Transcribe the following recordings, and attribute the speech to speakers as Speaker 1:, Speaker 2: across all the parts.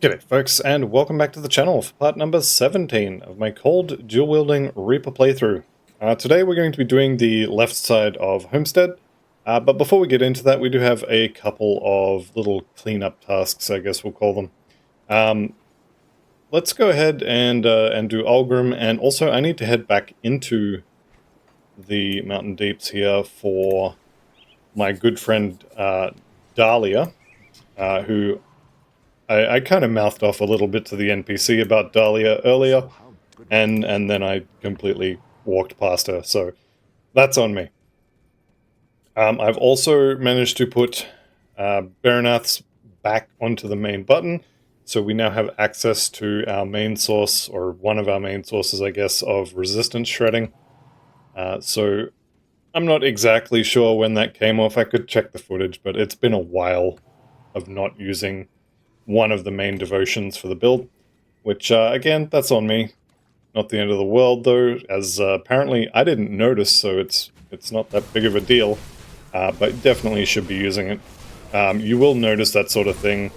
Speaker 1: G'day folks, and welcome back to the channel for part number 17 of my cold dual-wielding Reaper playthrough. Today we're going to be doing the left side of Homestead, but before we get into that we do have a couple of little cleanup tasks, I guess we'll call them. Let's go ahead and do Algrim, and also I need to head back into the Mountain Deeps here for my good friend Dahlia, who I kind of mouthed off a little bit to the NPC about Dahlia earlier, and then I completely walked past her, so that's on me. I've also managed to put Baronath's back onto the main button, so we now have access to our main source, or one of our main sources, I guess, of resistance shredding. So I'm not exactly sure when that came off. I could check the footage, but it's been a while of not using one of the main devotions for the build, which again, that's on me. Not the end of the world though, as apparently I didn't notice, so it's not that big of a deal, but definitely should be using it. You will notice that sort of thing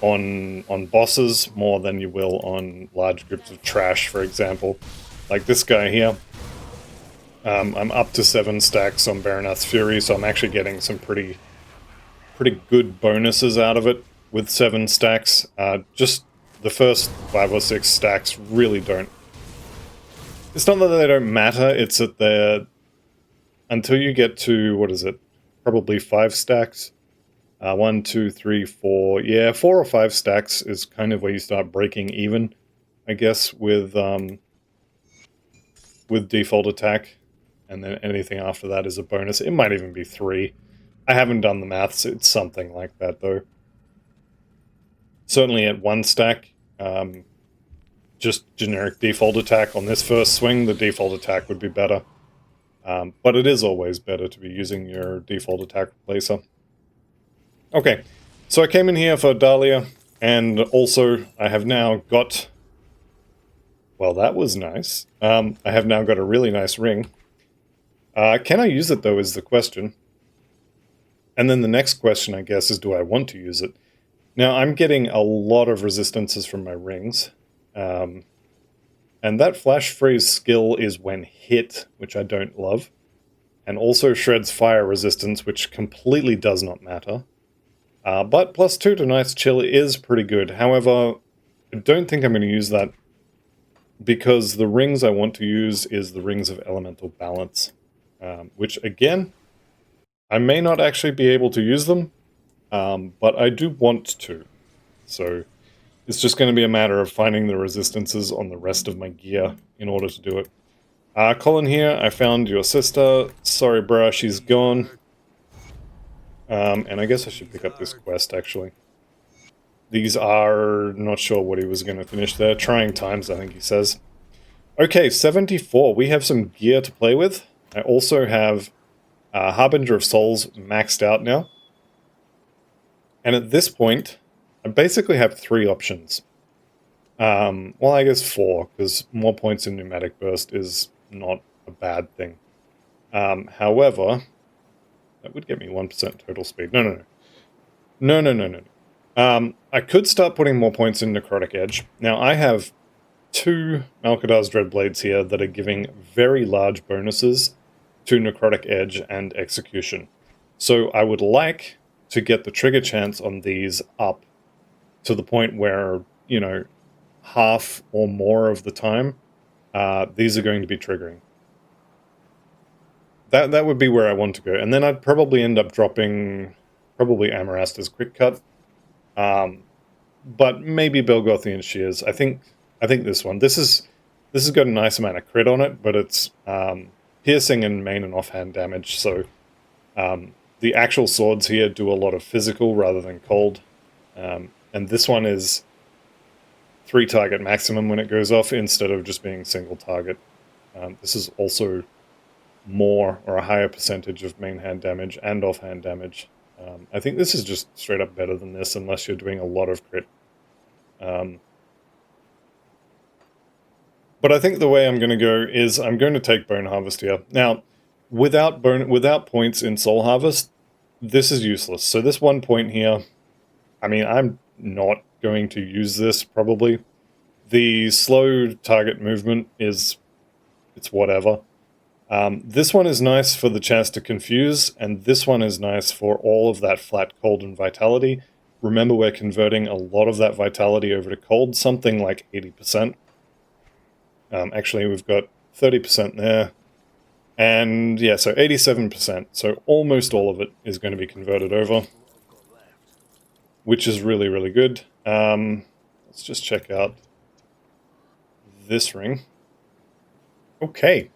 Speaker 1: on bosses more than you will on large groups of trash, for example. Like this guy here. I'm up to 7 stacks on Baronath's Fury, so I'm actually getting some pretty good bonuses out of it with 7 stacks. Just the first 5 or 6 stacks really don't. It's not that they don't matter, it's that they're... Until you get to, what is it? Probably 5 stacks. 1, 2, 3, 4... Yeah, 4 or 5 stacks is kind of where you start breaking even, I guess, with default attack. And then anything after that is a bonus. It might even be 3. I haven't done the maths, it's something like that though. Certainly at 1 stack, just generic default attack on this first swing, the default attack would be better. But it is always better to be using your default attack replacer. Okay, so I came in here for Dahlia, and also I have now got... Well, that was nice. I have now got a really nice ring. Can I use it though is the question. And then the next question, I guess, is do I want to use it? Now, I'm getting a lot of resistances from my rings. And that flash freeze skill is when hit, which I don't love. And also shreds fire resistance, which completely does not matter. But +2 to Night's Chill is pretty good. However, I don't think I'm going to use that, because the rings I want to use is the Rings of Elemental Balance. Which, again, I may not actually be able to use them, but I do want to. So it's just going to be a matter of finding the resistances on the rest of my gear in order to do it. Colin here, I found your sister. Sorry, bruh, she's gone. And I guess I should pick up this quest, actually. These are... not sure what he was going to finish there. Trying times, I think he says. Okay, 74. We have some gear to play with. I also have Harbinger of Souls maxed out now. And at this point, I basically have 3 options. Well, I guess 4, because more points in Pneumatic Burst is not a bad thing. However, that would get me 1% total speed. No. I could start putting more points in Necrotic Edge. Now, I have 2 Malkadar's Dreadblades here that are giving very large bonuses to Necrotic Edge and Execution. So I would like to get the trigger chance on these up to the point where, you know, half or more of the time, these are going to be triggering. That would be where I want to go. And then I'd probably end up dropping probably Amarasta's Quick Cut. But maybe Belgothian Shears. I think this one. This has got a nice amount of crit on it, but it's piercing and main and offhand damage, so the actual swords here do a lot of physical rather than cold. And this one is 3 target maximum when it goes off, instead of just being single target. This is also more, or a higher percentage of main hand damage and offhand damage. I think this is just straight up better than this, unless you're doing a lot of crit. But I think the way I'm going to go is I'm going to take Bone Harvest here. Now, without points in Soul Harvest, this is useless. So this 1 point here, I mean, I'm not going to use this, probably. The slow target movement it's whatever. This one is nice for the chance to confuse, and this one is nice for all of that flat, cold, and vitality. Remember, we're converting a lot of that vitality over to cold, something like 80%. Actually, we've got 30% there. And yeah, so 87%. So almost all of it is going to be converted over, which is really, really good. Let's just check out this ring. Okay.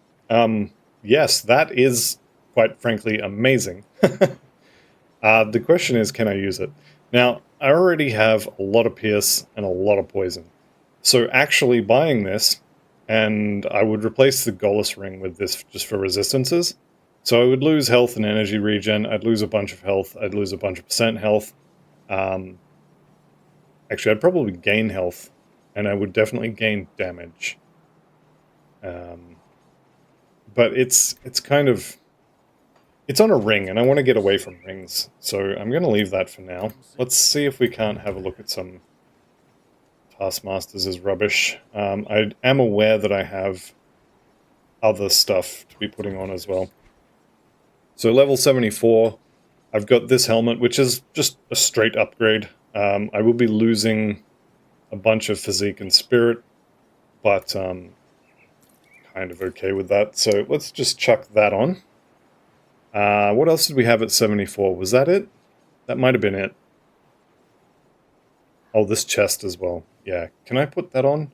Speaker 1: Yes, that is, quite frankly, amazing. The question is, can I use it? Now, I already have a lot of pierce and a lot of poison. So actually buying this, and I would replace the Gollus ring with this just for resistances. So I would lose health and energy regen, I'd lose a bunch of health, I'd lose a bunch of percent health. Actually, I'd probably gain health, and I would definitely gain damage. But it's kind of... It's on a ring, and I want to get away from rings, so I'm going to leave that for now. Let's see if we can't have a look at some Taskmasters as rubbish. I am aware that I have other stuff to be putting on as well. So level 74, I've got this helmet, which is just a straight upgrade. I will be losing a bunch of physique and spirit, but kind of okay with that. So let's just chuck that on. What else did we have at 74? Was that it? That might have been it. Oh, this chest as well. Yeah, can I put that on?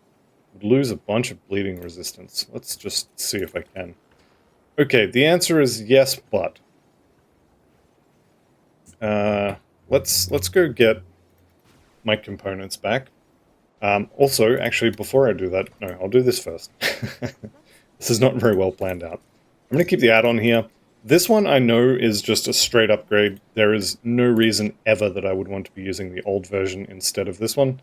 Speaker 1: Would lose a bunch of bleeding resistance. Let's just see if I can. Okay, the answer is yes, but let's go get my components back. Also, actually, before I do that, no, I'll do this first. This is not very well planned out. I'm going to keep the add-on here. This one I know is just a straight upgrade. There is no reason ever that I would want to be using the old version instead of this one.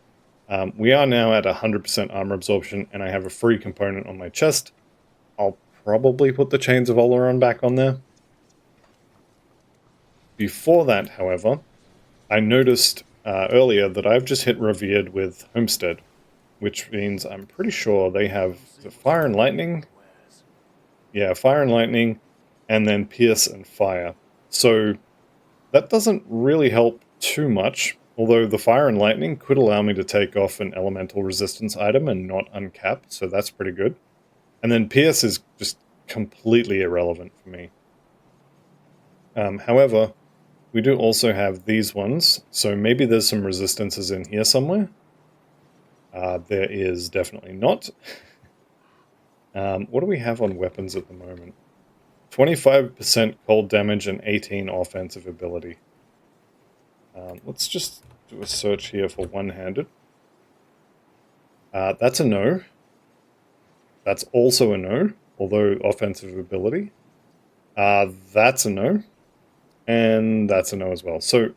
Speaker 1: We are now at 100% armor absorption, and I have a free component on my chest. I'll probably put the Chains of Oleron back on there. Before that, however, I noticed earlier that I've just hit Revered with Homestead, which means I'm pretty sure they have the Fire and Lightning. Yeah, Fire and Lightning, and then Pierce and Fire. So that doesn't really help too much, although the Fire and Lightning could allow me to take off an elemental resistance item and not uncap, so that's pretty good. And then Pierce is just completely irrelevant for me. However, we do also have these ones, so maybe there's some resistances in here somewhere. There is definitely not. What do we have on weapons at the moment? 25% cold damage and 18 offensive ability. Let's just do a search here for one-handed. That's a no. That's also a no, although offensive ability. That's a no. And that's a no as well. So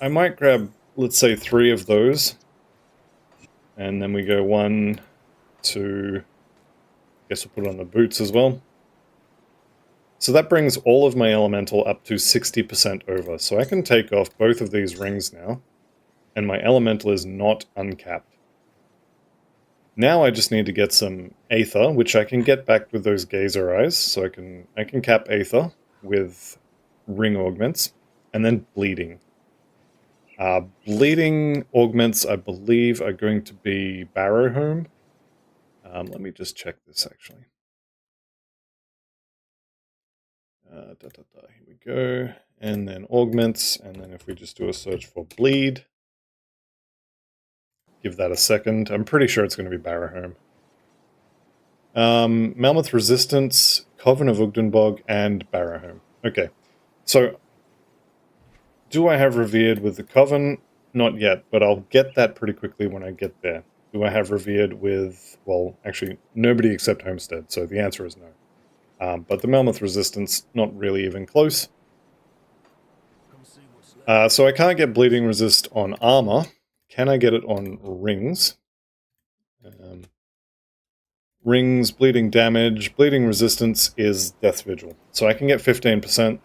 Speaker 1: I might grab, let's say, 3 of those. And then we go 1, 2... Guess we'll put it on the boots as well. So that brings all of my elemental up to 60% over. So I can take off both of these rings now, and my elemental is not uncapped. Now I just need to get some Aether, which I can get back with those Gazer Eyes. So I can cap Aether with ring augments, and then bleeding. Bleeding augments, I believe, are going to be Barrowhome. Let me just check this, actually. Here we go. And then augments, and then if we just do a search for bleed, give that a second. I'm pretty sure it's going to be Barrowhome. Mammoth Resistance, Coven of Ugdenbog, and Barrowhome. Okay, so do I have Revered with the Coven? Not yet, but I'll get that pretty quickly when I get there. Do I have Revered with, well, actually, nobody except Homestead, so the answer is no. But the Mammoth Resistance, not really even close. So I can't get Bleeding Resist on armor. Can I get it on rings? Rings, Bleeding Damage, Bleeding Resistance is Death Vigil. So I can get 15%,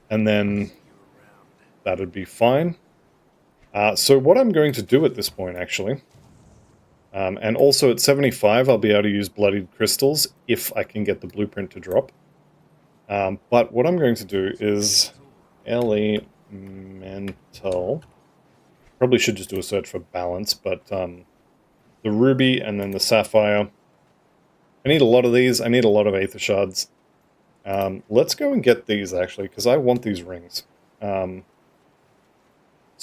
Speaker 1: and then that would be fine. So what I'm going to do at this point, actually, and also at 75, I'll be able to use bloodied crystals if I can get the blueprint to drop. But what I'm going to do is elemental. Probably should just do a search for balance, but the ruby and then the sapphire. I need a lot of these. I need a lot of aether shards. Let's go and get these, actually, because I want these rings. So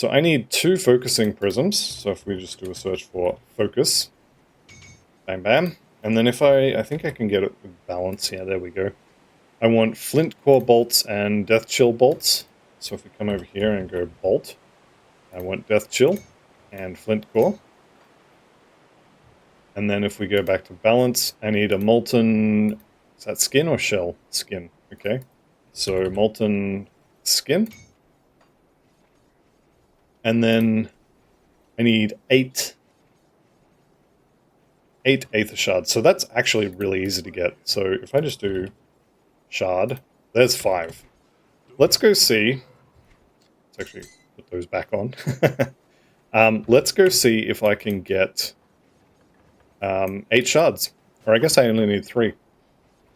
Speaker 1: I need 2 focusing prisms. So if we just do a search for focus. Bam, bam. And then if I think I can get it with balance. Yeah, there we go. I want flint core bolts and death chill bolts. So if we come over here and go bolt, I want death chill and flint core. And then if we go back to balance, I need a molten, is that skin or shell? Skin, okay. So molten skin. And then I need 8 aether shards. So that's actually really easy to get. So if I just do shard, there's 5. Let's go see. Let's actually put those back on. Let's go see if I can get 8 shards. Or I guess I only need 3.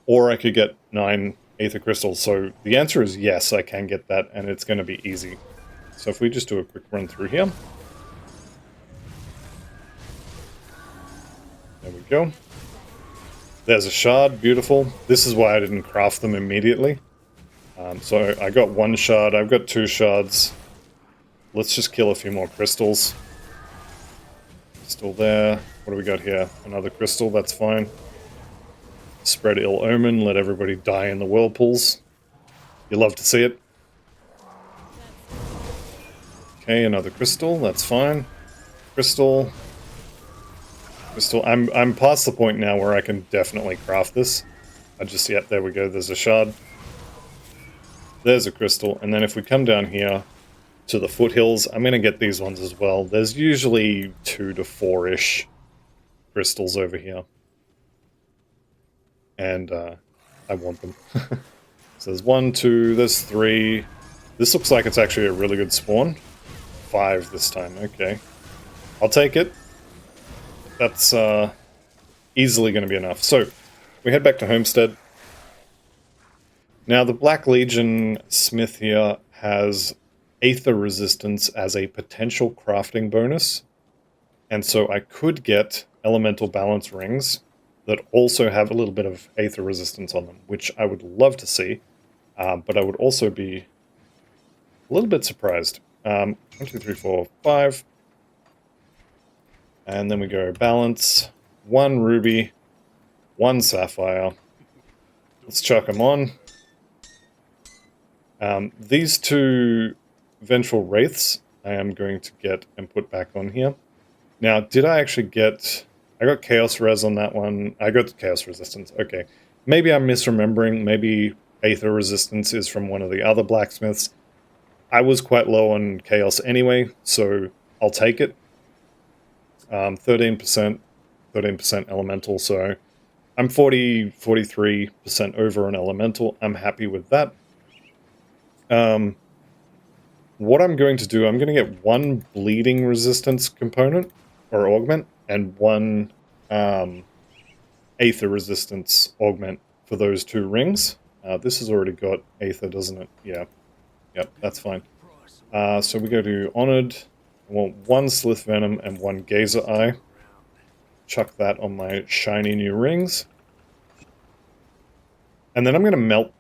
Speaker 1: Or I could get 9 aether crystals. So the answer is yes, I can get that, and it's going to be easy. So if we just do a quick run through here. There we go. There's a shard, beautiful. This is why I didn't craft them immediately. So I got 1 shard, I've got 2 shards. Let's just kill a few more crystals. Still there. What do we got here? Another crystal, that's fine. Spread ill omen, let everybody die in the whirlpools. You love to see it. Okay, another crystal, that's fine. Crystal. Crystal. I'm past the point now where I can definitely craft this. Yep, there we go, there's a shard. There's a crystal, and then if we come down here to the foothills, I'm going to get these ones as well. There's usually 2 to 4-ish crystals over here. And I want them. So there's 1, 2, there's 3. This looks like it's actually a really good spawn. 5 this time, okay. I'll take it. That's easily going to be enough. So, we head back to Homestead. Now, the Black Legion smith here has aether resistance as a potential crafting bonus. And so I could get elemental balance rings that also have a little bit of aether resistance on them, which I would love to see. But I would also be a little bit surprised. 1, 2, 3, 4, 5. And then we go balance. 1 ruby. 1 sapphire. Let's chuck them on. These 2 vengeful wraiths I am going to get and put back on here. Now, did I actually get... I got chaos res on that one. I got chaos resistance. Okay. Maybe I'm misremembering. Maybe aether resistance is from one of the other blacksmiths. I was quite low on chaos anyway, so I'll take it. 13% elemental, so I'm 43% over on elemental. I'm happy with that. What I'm going to do, I'm going to get 1 bleeding resistance component, or augment, and 1 aether resistance augment for those 2 rings. This has already got aether, doesn't it? Yeah. Yep, that's fine. So we go to Honored. I want 1 Slith Venom and 1 Gazer Eye. Chuck that on my shiny new rings. And then I'm going to melt...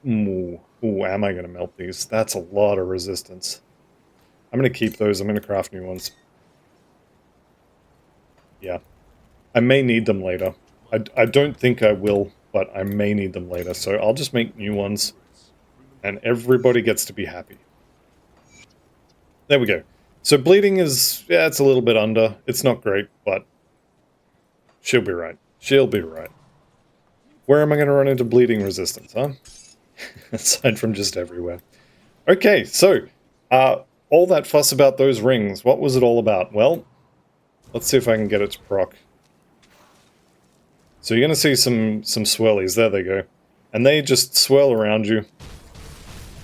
Speaker 1: Ooh, am I going to melt these? That's a lot of resistance. I'm going to keep those. I'm going to craft new ones. Yeah. I may need them later. I don't think I will, but I may need them later. So I'll just make new ones. And everybody gets to be happy. There we go. So bleeding is... yeah, it's a little bit under. It's not great, but... she'll be right. She'll be right. Where am I going to run into bleeding resistance, huh? Aside from just everywhere. Okay, so, all that fuss about those rings, what was it all about? Well, let's see if I can get it to proc. So you're going to see some swirlies, there they go. And they just swirl around you.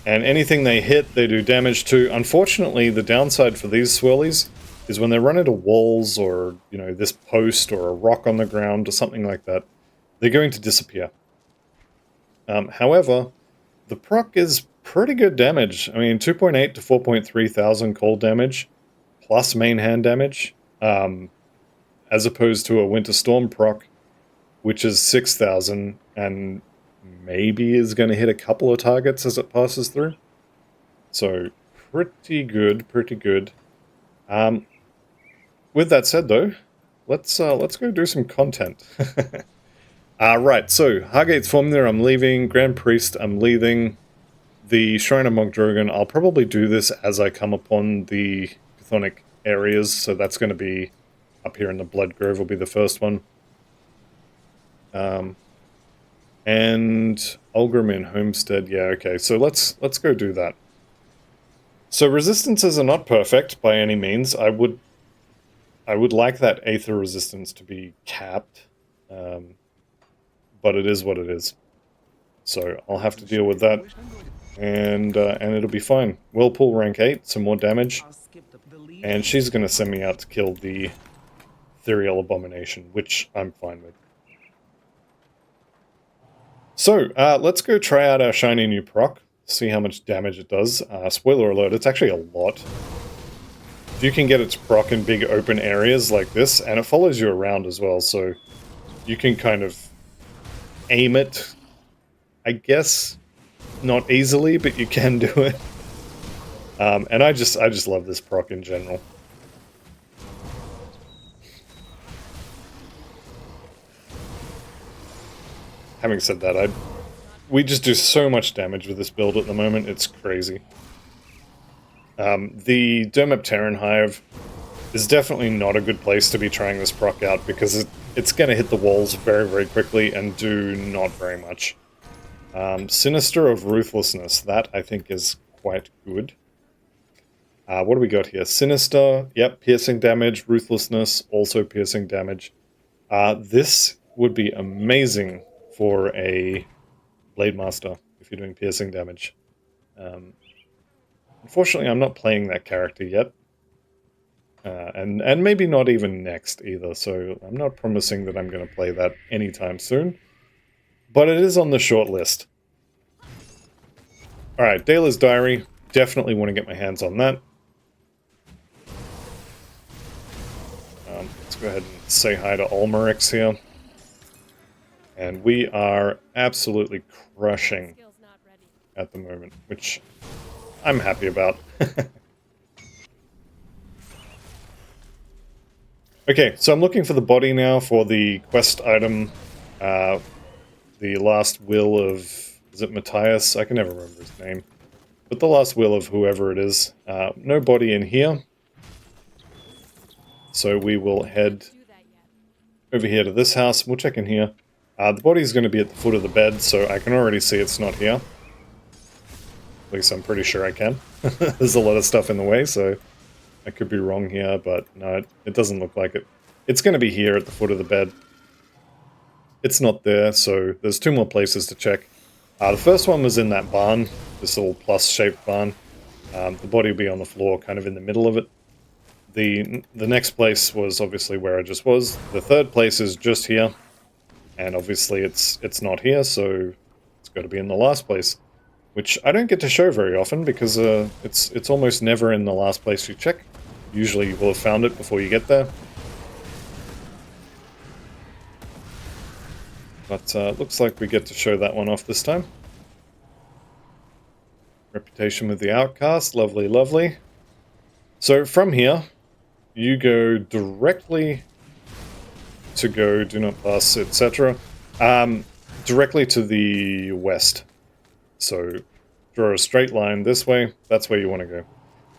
Speaker 1: And anything they hit, they do damage to. Unfortunately, the downside for these swirlies is when they run into walls or, you know, this post or a rock on the ground or something like that, they're going to disappear. However, the proc is pretty good damage. I mean, 2.8 to 4.3 thousand cold damage, plus main hand damage, as opposed to a Winter Storm proc, which is 6,000 and maybe is going to hit a couple of targets as it passes through. So, pretty good, pretty good. With that said, though, let's go do some content. Right, so Hargate's formed there, I'm leaving. Grand Priest, I'm leaving. The Shrine of Monk Drogon, I'll probably do this as I come upon the Chthonic areas, so that's going to be up here in the Blood Grove will be the first one. And Ulgrim in Homestead, yeah, okay, so let's go do that. So resistances are not perfect by any means. I would like that Aether resistance to be capped, but it is what it is. So I'll have to deal with that, and it'll be fine. Whirlpool rank 8, some more damage, and she's going to send me out to kill the Ethereal Abomination, which I'm fine with. So, let's go try out our shiny new proc, see how much damage it does. Spoiler alert, it's actually a lot. If you can get its proc in big open areas like this, and it follows you around as well, so you can kind of aim it, I guess, not easily, but you can do it. And I just love this proc in general. Having said that, we just do so much damage with this build at the moment, it's crazy. The Dermapteran Hive is definitely not a good place to be trying this proc out, because it's going to hit the walls very, very quickly and do not very much. Sinister of Ruthlessness, that I think is quite good. What do we got here? Sinister, yep, piercing damage. Ruthlessness, also piercing damage. This would be amazing for a Blade Master if you're doing piercing damage. Unfortunately, I'm not playing that character yet. And maybe not even next either, so I'm not promising that I'm going to play that anytime soon. But it is on the short list. Alright, Dayla's Diary. Definitely want to get my hands on that. Let's go ahead and say hi to Ulmerix here. And we are absolutely crushing at the moment, which I'm happy about. Okay, so I'm looking for the body now for the quest item. The last will of... is it Matthias? I can never remember his name. But the last will of whoever it is. No body in here. So we will head over here to this house. We'll check in here. The body's going to be at the foot of the bed, so I can already see it's not here. At least I'm pretty sure I can. There's a lot of stuff in the way, so I could be wrong here, but no, it doesn't look like it. It's going to be here at the foot of the bed. It's not there, so there's two more places to check. The first one was in that barn, this little plus-shaped barn. The body will be on the floor, kind of in the middle of it. The next place was obviously where I just was. The third place is just here. And obviously it's not here, so it's got to be in the last place. Which I don't get to show very often, because it's almost never in the last place you check. Usually you will have found it before you get there. But looks like we get to show that one off this time. Reputation with the Outcast, lovely, lovely. So from here, you go directly to go, do not pass, etc. Directly to the west. So draw a straight line this way, that's where you want to go.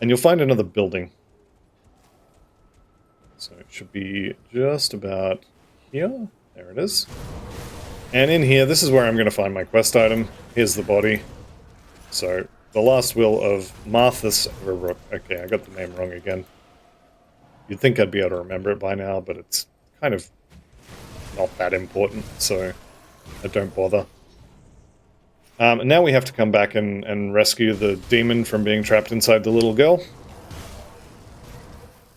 Speaker 1: And you'll find another building. So it should be just about here. There it is. And in here, this is where I'm going to find my quest item. Here's the body. So, the last will of Marthas Rook. Okay, I got the name wrong again. You'd think I'd be able to remember it by now, but it's kind of not that important, so I don't bother. And now we have to come back and rescue the demon from being trapped inside the little girl.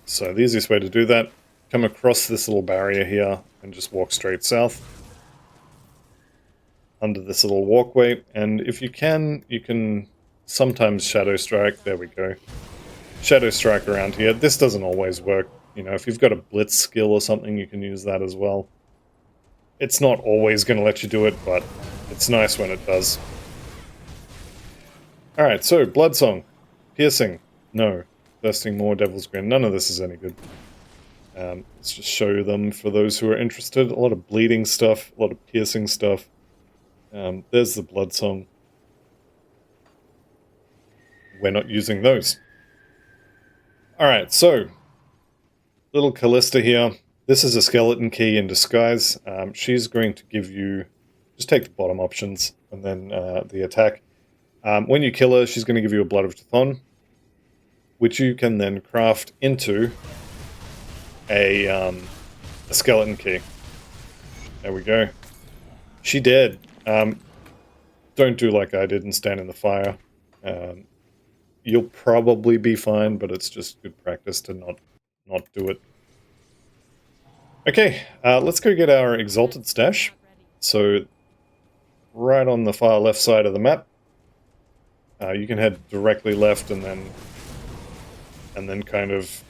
Speaker 1: So the easiest way to do that, come across this little barrier here and just walk straight south. Under this little walkway, and if you can sometimes Shadow Strike. There we go. Shadow Strike around here. This doesn't always work. You know, if you've got a Blitz skill or something, you can use that as well. It's not always going to let you do it, but it's nice when it does. Alright, so Bloodsong. Piercing. No. Thirsting more, Devil's Grin. None of this is any good. Let's just show them for those who are interested. A lot of bleeding stuff, a lot of piercing stuff. There's the Bloodsong. We're not using those. Alright, so little Callista here. This is a skeleton key in disguise. She's going to give you... Just take the bottom options and then the attack. When you kill her, she's going to give you a Blood of Chthon, which you can then craft into a skeleton key. There we go. She dead. Don't do like I did and stand in the fire. You'll probably be fine, but it's just good practice to not do it. Okay, let's go get our Exalted Stash. So, right on the far left side of the map. You can head directly left and then kind of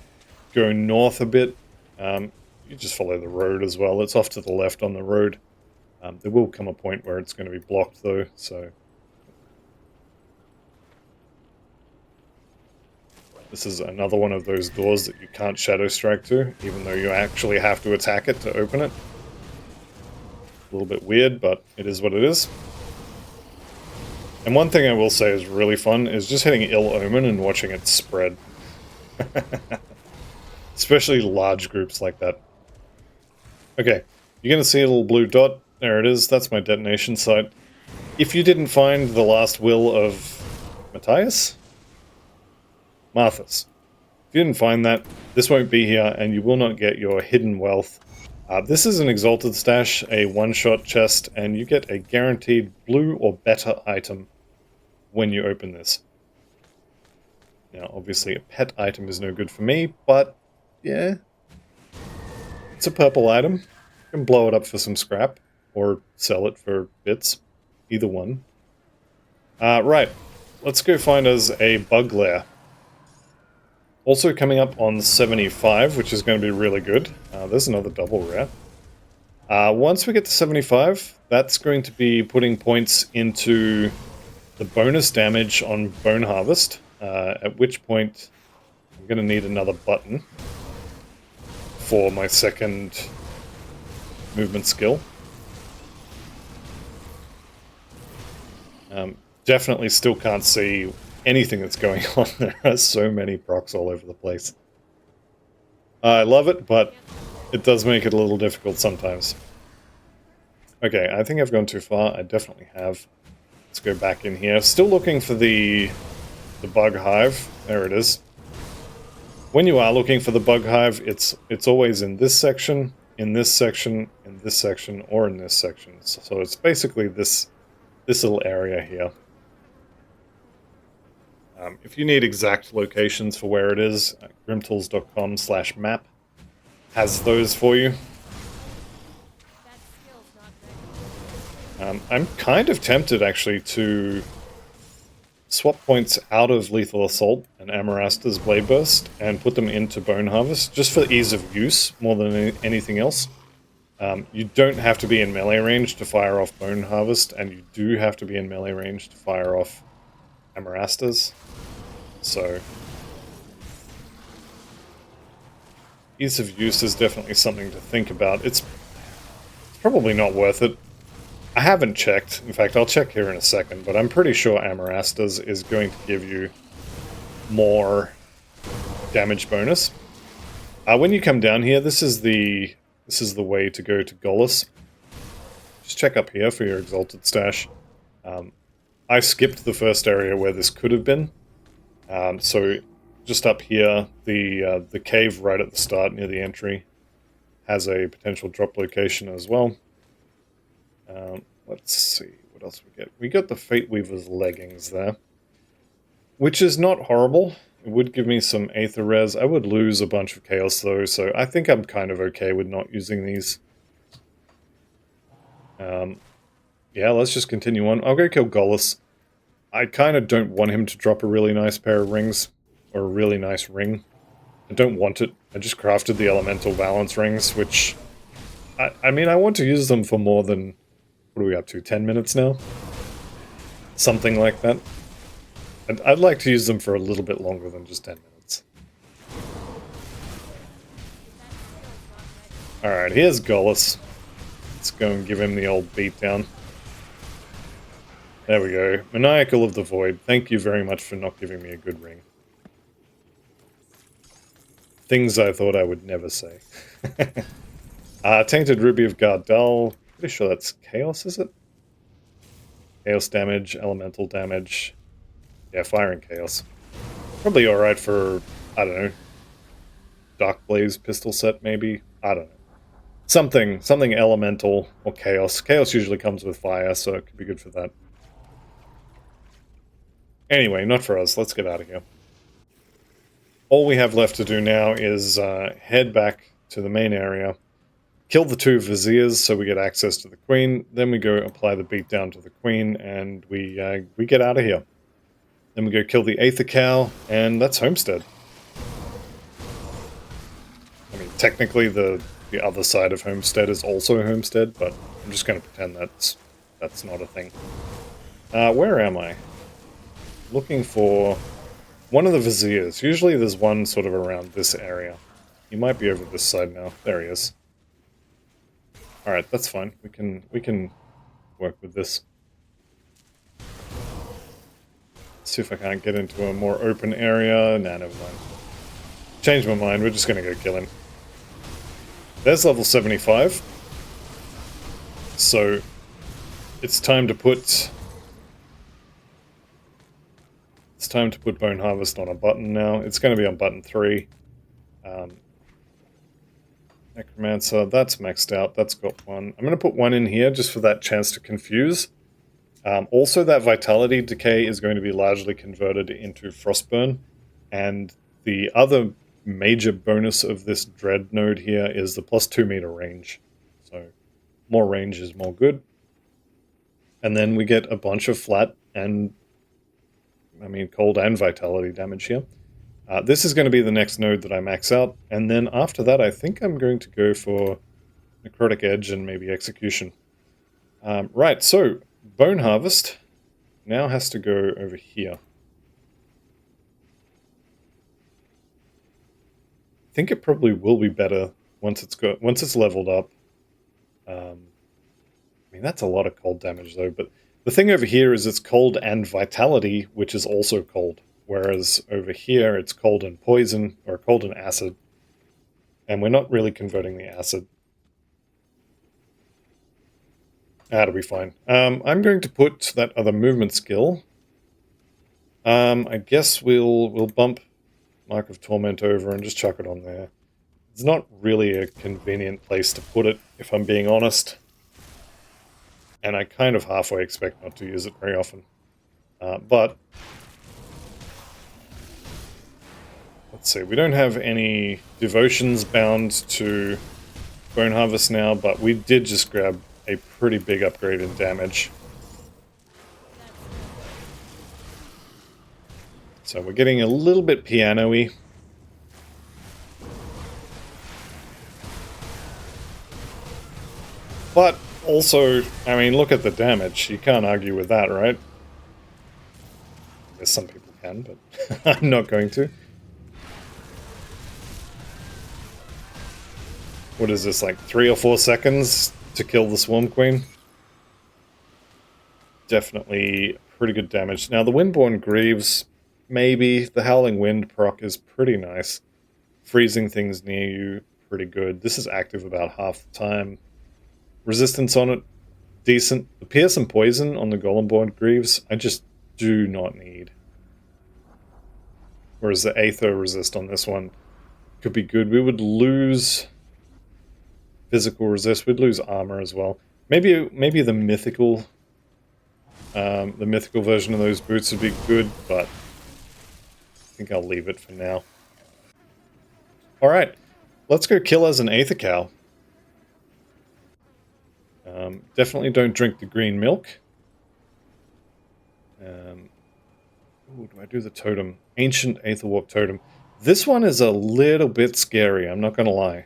Speaker 1: go north a bit. You just follow the road as well. It's off to the left on the road. There will come a point where it's going to be blocked though, so... This is another one of those doors that you can't Shadow Strike to, even though you actually have to attack it to open it. A little bit weird, but it is what it is. And one thing I will say is really fun is just hitting Ill Omen and watching it spread. Especially large groups like that. Okay, you're going to see a little blue dot. There it is, that's my detonation site. If you didn't find the last will of Matthias? Marthas. If you didn't find that, this won't be here, and you will not get your hidden wealth. This is an Exalted Stash, a one-shot chest, and you get a guaranteed blue or better item when you open this. Now, obviously, a pet item is no good for me, but, yeah. It's a purple item. You can blow it up for some scrap, or sell it for bits. Either one. Right. Let's go find us a bug lair. Also coming up on 75, which is going to be really good. There's another double rare. Once we get to 75, that's going to be putting points into the bonus damage on Bone Harvest, at which point I'm going to need another button for my second movement skill. Definitely still can't see anything that's going on. There are so many procs all over the place. I love it, but it does make it a little difficult sometimes. Okay, I think I've gone too far. I definitely have. Let's go back in here. Still looking for the bug hive. There it is. When you are looking for the bug hive, it's always in this section, in this section, in this section, or in this section. So it's basically this little area here. If you need exact locations for where it is, grimtools.com/map has those for you. I'm kind of tempted, actually, to swap points out of Lethal Assault and Amarasta's Blade Burst and put them into Bone Harvest, just for ease of use, more than anything else. You don't have to be in melee range to fire off Bone Harvest, and you do have to be in melee range to fire off Amarastas. So, ease of use is definitely something to think about. It's probably not worth it. I haven't checked. In fact, I'll check here in a second, but I'm pretty sure Amarastas is going to give you more damage bonus. When you come down here, this is the way to go to Golis. Just check up here for your Exalted Stash. I skipped the first area where this could have been. So just up here, the cave right at the start near the entry has a potential drop location as well. Let's see, what else we get? We got the Fate Weaver's leggings there, which is not horrible. It would give me some Aether res. I would lose a bunch of Chaos though, so I think I'm kind of okay with not using these. Yeah, let's just continue on. I'll go kill Gollus. I kind of don't want him to drop a really nice pair of rings, or a really nice ring. I don't want it. I just crafted the Elemental Balance rings, which... I mean, I want to use them for more than... What are we up to, 10 minutes now? Something like that. I'd like to use them for a little bit longer than just 10 minutes. Alright, here's Gollus. Let's go and give him the old beatdown. There we go. Maniacal of the Void, thank you very much for not giving me a good ring. Things I thought I would never say. Tainted Ruby of Gardal. Pretty sure that's Chaos, is it? Chaos damage, Elemental damage. Yeah, Fire and Chaos. Probably alright for, I don't know, Dark Blaze pistol set, maybe? I don't know. Something Elemental or Chaos. Chaos usually comes with Fire, so it could be good for that. Anyway, not for us. Let's get out of here. All we have left to do now is head back to the main area, kill the 2 Viziers so we get access to the Queen, then we go apply the beatdown to the Queen, and we get out of here. Then we go kill the Aether Cow, and that's Homestead. I mean, technically the other side of Homestead is also Homestead, but I'm just going to pretend that's not a thing. Where am I? Looking for one of the Viziers. Usually there's one sort of around this area. He might be over this side now. There he is. Alright, that's fine. We can work with this. See if I can't get into a more open area. Nah, never mind. Change my mind. We're just gonna go kill him. There's level 75. So it's time to put Bone Harvest on a button now. It's going to be on button 3. Necromancer, that's maxed out. That's got 1. I'm going to put 1 in here just for that chance to confuse. Also, that Vitality Decay is going to be largely converted into Frostburn. And the other major bonus of this Dread node here is the plus 2 meter range. So, more range is more good. And then we get a bunch of flat and cold and vitality damage here. This is going to be the next node that I max out, and then after that I think I'm going to go for Necrotic Edge and maybe Execution. Right, so Bone Harvest now has to go over here. I think it probably will be better once it's leveled up. I mean, that's a lot of cold damage though, but the thing over here is it's cold and vitality, which is also cold. Whereas over here, it's cold and poison, or cold and acid. And we're not really converting the acid. That'll be fine. I'm going to put that other movement skill. I guess we'll bump Mark of Torment over and just chuck it on there. It's not really a convenient place to put it, if I'm being honest. And I kind of halfway expect not to use it very often. But let's see, we don't have any devotions bound to Bone Harvest now, but we did just grab a pretty big upgrade in damage. So we're getting a little bit piano-y. But also, I mean, look at the damage. You can't argue with that, right? I guess some people can, but I'm not going to. What is this, like 3 or 4 seconds to kill the Swarm Queen? Definitely pretty good damage. Now, the Windborn Greaves, maybe. The Howling Wind proc is pretty nice. Freezing things near you, pretty good. This is active about half the time. Resistance on it, decent. The Pierce and Poison on the Golemborn Greaves, I just do not need. Whereas the Aether resist on this one could be good. We would lose physical resist, we'd lose armor as well. Maybe the mythical The mythical version of those boots would be good, but I think I'll leave it for now. Alright, let's go kill as an Aether Cow. Definitely don't drink the green milk. Ooh, do I do the totem? Ancient Aetherwarp totem. This one is a little bit scary, I'm not gonna lie.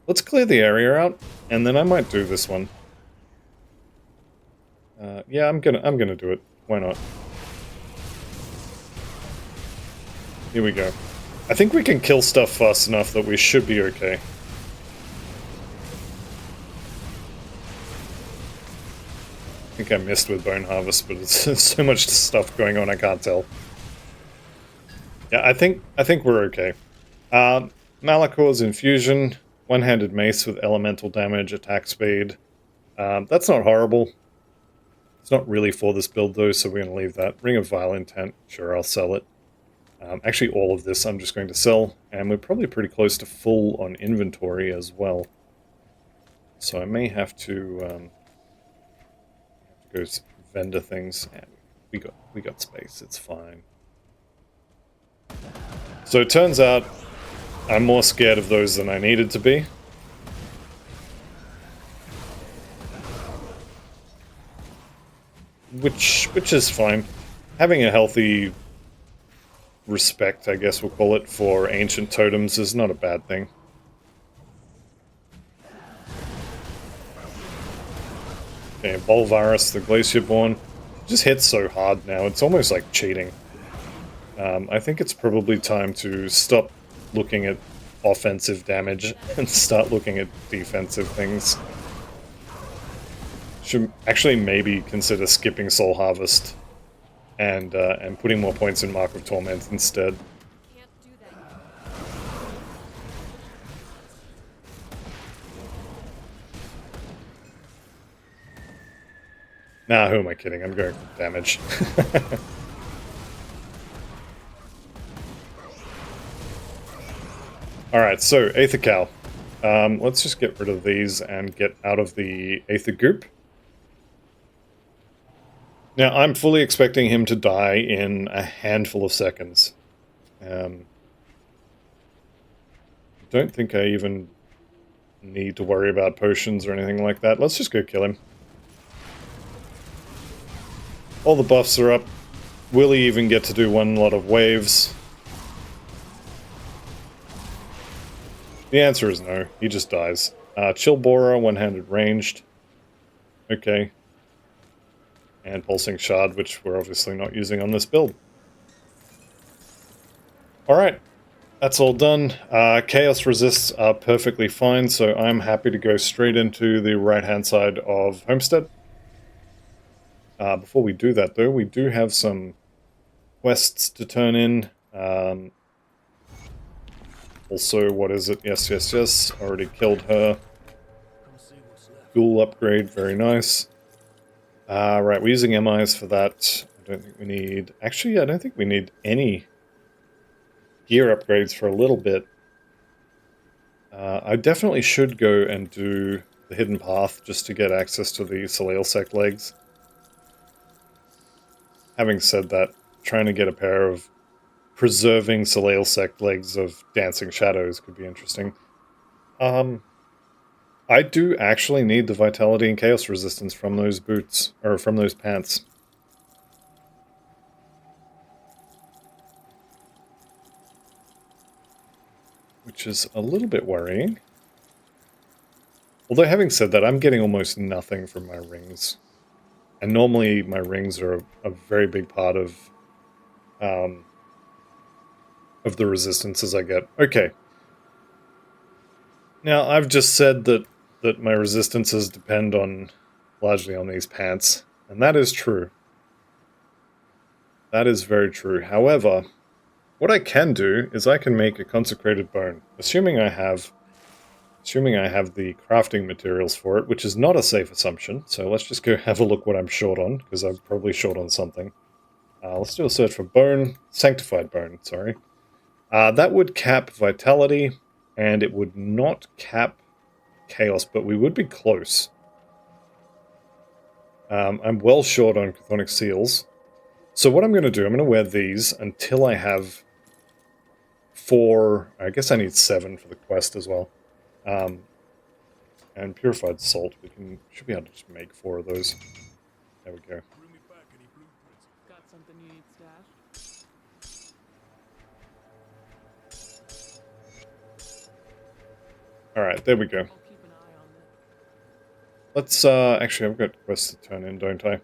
Speaker 1: Let's clear the area out, and then I might do this one. Yeah, I'm gonna do it. Why not? Here we go. I think we can kill stuff fast enough that we should be okay. I think I missed with Bone Harvest, but it's so much stuff going on I can't tell. Yeah, I think we're okay. Malakor's Infusion, one-handed mace with elemental damage, attack speed. That's not horrible. It's not really for this build though, so we're going to leave that. Ring of Vile Intent, sure, I'll sell it. Actually, all of this I'm just going to sell, and we're probably pretty close to full on inventory as well. So I may have to go vendor things. Yeah, we got space, it's fine. So it turns out I'm more scared of those than I needed to be. Which is fine. Having a healthy respect, I guess we'll call it, for ancient totems is not a bad thing. Okay, Bolvarus, the Glacierborn, just hits so hard now, it's almost like cheating. I think it's probably time to stop looking at offensive damage and start looking at defensive things. Should actually maybe consider skipping Soul Harvest and putting more points in Mark of Torment instead. Nah, who am I kidding? I'm going for damage. Alright, so Aether Cow. Let's just get rid of these and get out of the Aether Goop. Now, I'm fully expecting him to die in a handful of seconds. Don't think I even need to worry about potions or anything like that. Let's just go kill him. All the buffs are up. Will he even get to do one lot of waves? The answer is no. He just dies. Chill Borer, one-handed ranged. Okay. And Pulsing Shard, which we're obviously not using on this build. Alright. That's all done. Chaos resists are perfectly fine, so I'm happy to go straight into the right-hand side of Homestead. Before we do that, though, we do have some quests to turn in. Also, what is it? Yes. Already killed her. Ghoul upgrade, very nice. Right, we're using MIs for that. I don't think we need... Actually, I don't think we need any gear upgrades for a little bit. I definitely should go and do the Hidden Path just to get access to the Soleil Sect legs. Having said that, trying to get a pair of preserving Soleil Sect legs of Dancing Shadows could be interesting. I do actually need the Vitality and Chaos Resistance from those boots, or from those pants. Which is a little bit worrying. Although having said that, I'm getting almost nothing from my rings. And normally my rings are a very big part of the resistances I get. Okay. Now, I've just said that my resistances depend largely on these pants, and that is true. That is very true. However, what I can do is I can make a consecrated bone, assuming I have the crafting materials for it, which is not a safe assumption. So let's just go have a look what I'm short on, because I'm probably short on something. Let's do a search for bone, sanctified bone, sorry. That would cap vitality, and it would not cap chaos, but we would be close. I'm well short on Cthonic seals. So what I'm going to do, I'm going to wear these until I have 4... I guess I need 7 for the quest as well. And purified salt, should be able to just make 4 of those. There we go.
Speaker 2: Got something you need stashed?
Speaker 1: Alright, there we go.
Speaker 2: I'll keep an eye on this.
Speaker 1: Let's, actually, I've got quests to turn in, don't I?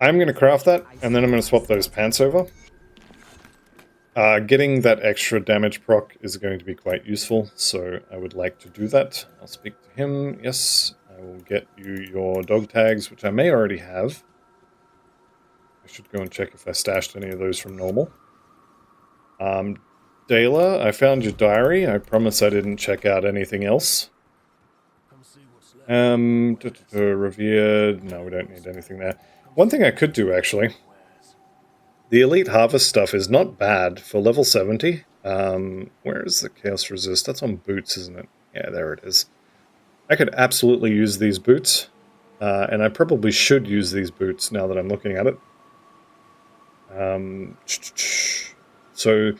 Speaker 1: I'm going to craft that, and then I'm going to swap those pants over. Getting that extra damage proc is going to be quite useful, so I would like to do that. I'll speak to him. Yes, I will get you your dog tags, which I may already have. I should go and check if I stashed any of those from normal. Dayla, I found your diary. I promise I didn't check out anything else. Revered. No, we don't need anything there. One thing I could do, actually. The Elite Harvest stuff is not bad for level 70. Where is the Chaos Resist? That's on boots, isn't it? Yeah, there it is. I could absolutely use these boots. And I probably should use these boots now that I'm looking at it. So,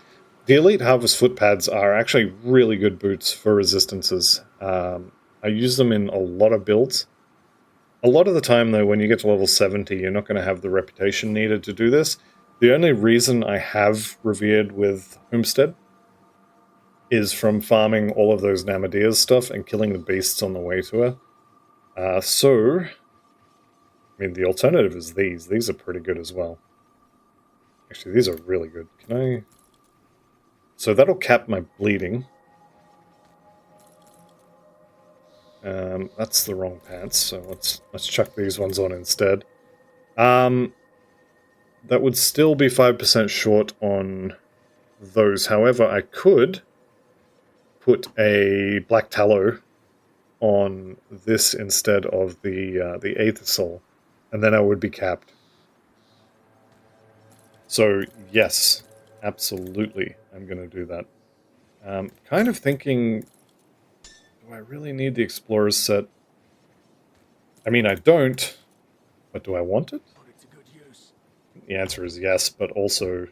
Speaker 1: the Elite Harvest foot pads are actually really good boots for resistances. I use them in a lot of builds. A lot of the time, though, when you get to level 70, you're not going to have the reputation needed to do this. The only reason I have revered with Homestead is from farming all of those Namadea's stuff and killing the beasts on the way to her. I mean, the alternative is these. These are pretty good as well. Actually, these are really good. Can I... So that'll cap my bleeding. That's the wrong pants, so let's chuck these ones on instead. That would still be 5% short on those. However, I could put a black tallow on this instead of the Aether Soul, and then I would be capped. So yes, absolutely, I'm going to do that. Kind of thinking, do I really need the Explorer's set? I mean, I don't, but do I want it? The answer is yes, but also...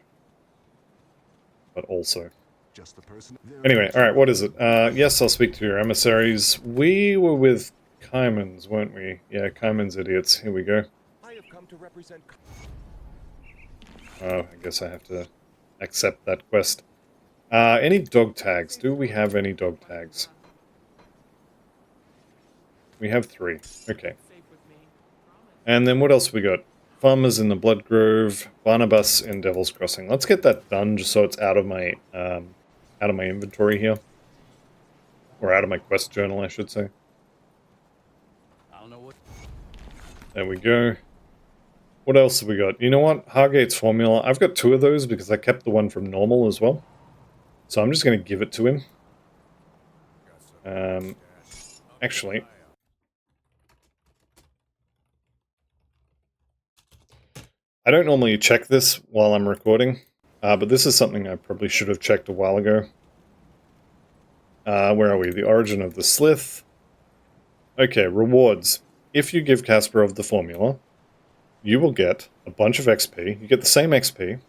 Speaker 3: Just the person.
Speaker 1: Anyway, alright, what is it? Yes, I'll speak to your emissaries. We were with Kaiman's, weren't we? Yeah, Kaiman's idiots. Here we go.
Speaker 3: I have come to represent...
Speaker 1: Oh, I guess I have to accept that quest. Any dog tags? Do we have any dog tags? We have 3. Okay.
Speaker 2: Safe with me.
Speaker 1: And then what else we got? Farmers in the Blood Grove, Barnabas in Devil's Crossing. Let's get that done just so it's out of my inventory here. Or out of my quest journal, I should say.
Speaker 3: I don't know what...
Speaker 1: There we go. What else have we got? You know what? Hargate's formula. I've got 2 of those because I kept the one from normal as well. So I'm just going to give it to him. Actually... I don't normally check this while I'm recording, but this is something I probably should have checked a while ago. Where are we? The origin of the Slith. Okay, rewards. If you give Kasparov the formula, you will get a bunch of XP. You get the same XP.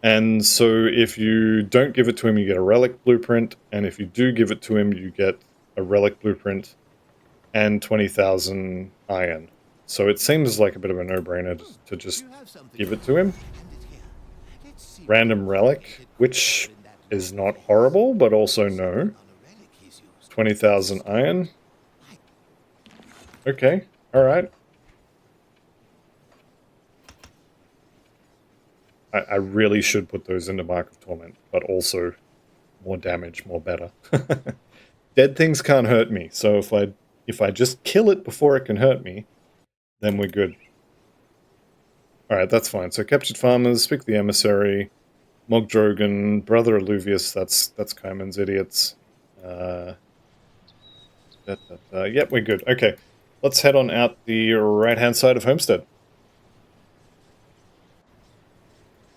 Speaker 1: And so if you don't give it to him, you get a relic blueprint. And if you do give it to him, you get a relic blueprint and 20,000 iron. So it seems like a bit of a no-brainer to just give it to him. Random relic, which is not horrible, but also no. 20,000 iron. Okay, alright. I really should put those into Mark of Torment, but also more damage, more better. Dead things can't hurt me, so if I just kill it before it can hurt me, then we're good. Alright, that's fine. So captured farmers, speak the emissary, Mogdrogan, brother Alluvius, that's Kaiman's idiots. Yep, we're good. Okay, let's head on out the right-hand side of Homestead.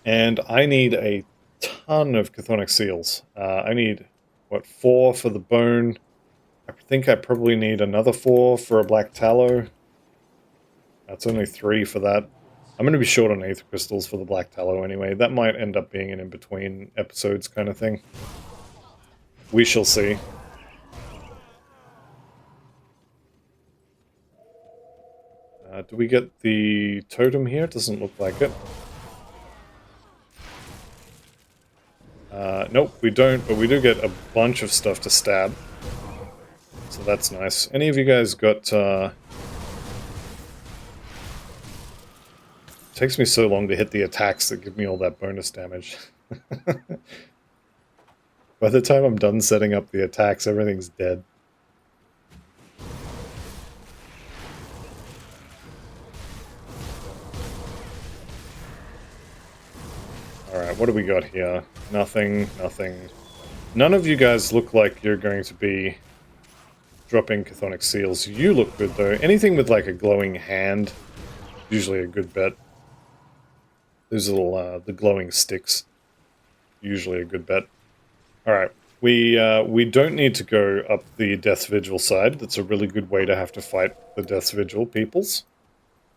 Speaker 1: And I need a ton of Chthonic seals. I need, what, 4 for the bone. I think I probably need another 4 for a black tallow. That's only 3 for that. I'm going to be short on aether crystals for the black tallow anyway. That might end up being an in-between episodes kind of thing. We shall see. Do we get the totem here? Doesn't look like it. Nope, we don't, but we do get a bunch of stuff to stab. So that's nice. Any of you guys got... It takes me so long to hit the attacks that give me all that bonus damage. By the time I'm done setting up the attacks, everything's dead. Alright, what do we got here? Nothing, nothing. None of you guys look like you're going to be dropping Chthonic seals. You look good, though. Anything with, like, a glowing hand, usually a good bet. Those little, the glowing sticks, usually a good bet. Alright, we don't need to go up the Death's Vigil side. That's a really good way to have to fight the Death's Vigil peoples.